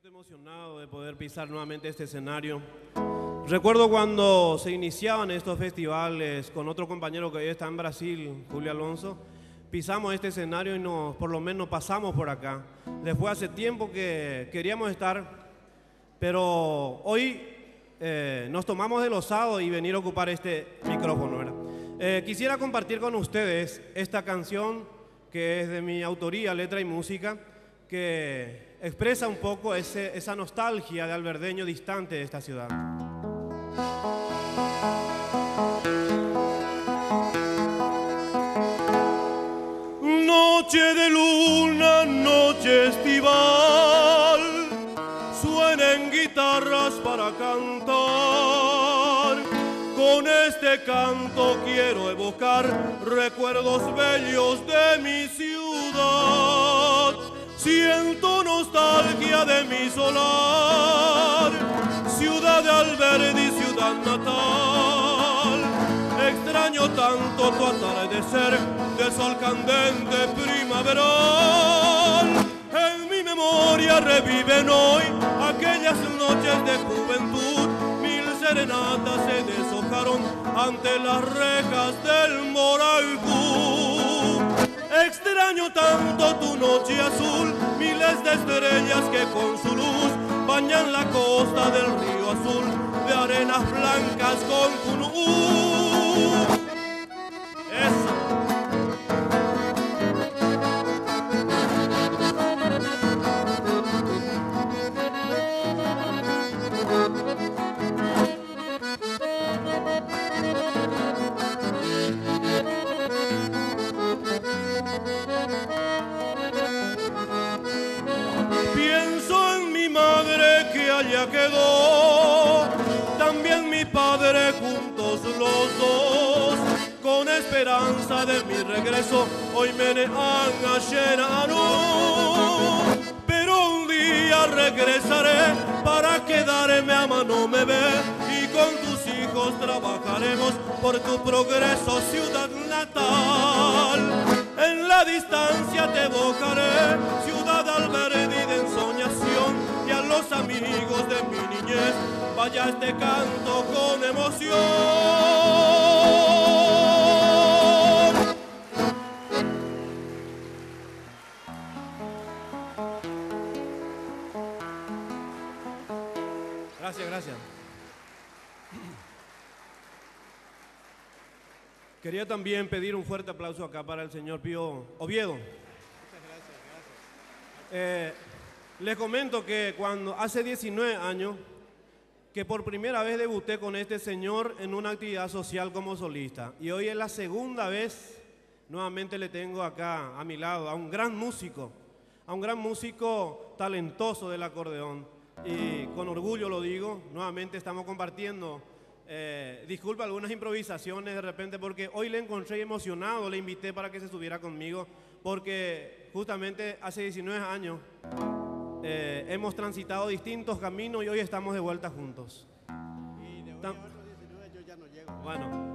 Realmente emocionado de poder pisar nuevamente este escenario. Recuerdo cuando se iniciaban estos festivales con otro compañero que hoy está en Brasil, Julio Alonso, pisamos este escenario y por lo menos pasamos por acá. Después hace tiempo que queríamos estar, pero hoy nos tomamos del osado y venir a ocupar este micrófono, ¿verdad? Quisiera compartir con ustedes esta canción que es de mi autoría, letra y música, que expresa un poco esa nostalgia de alberdeño distante de esta ciudad. Noche de luna, noche estival, suenen guitarras para cantar. Con este canto quiero evocar recuerdos bellos de mi ciudad. Siento nostalgia de mi solar, ciudad de Alberdi, ciudad natal. Extraño tanto tu atardecer de sol candente primaveral. En mi memoria reviven hoy aquellas noches de juventud. Mil serenatas se deshojaron ante las rejas del Moralcú. Extraño tanto tu noche azul, miles de estrellas que con su luz bañan la costa del río azul, de arenas blancas con Cunú. Eso. Pienso en mi madre que allá quedó, también mi padre, juntos los dos, con esperanza de mi regreso, hoy me han llenado. Pero un día regresaré para quedarme a mano me ve, y con tus hijos trabajaremos por tu progreso, ciudad natal. En la distancia te evocaré, ciudad Alberdi de ensoñación, y a los amigos de mi niñez vaya este canto con emoción. Gracias, gracias. Quería también pedir un fuerte aplauso acá para el señor Pío Oviedo. Muchas gracias. Les comento que hace 19 años que por primera vez debuté con este señor en una actividad social como solista. Y hoy es la segunda vez, nuevamente le tengo acá a mi lado a un gran músico talentoso del acordeón. Y con orgullo lo digo, nuevamente estamos compartiendo. Disculpa algunas improvisaciones de repente porque hoy le encontré emocionado, le invité para que se subiera conmigo porque justamente hace 19 años hemos transitado distintos caminos y hoy estamos de vuelta juntos. Y de hoy a otros 19 yo ya no llego. Bueno.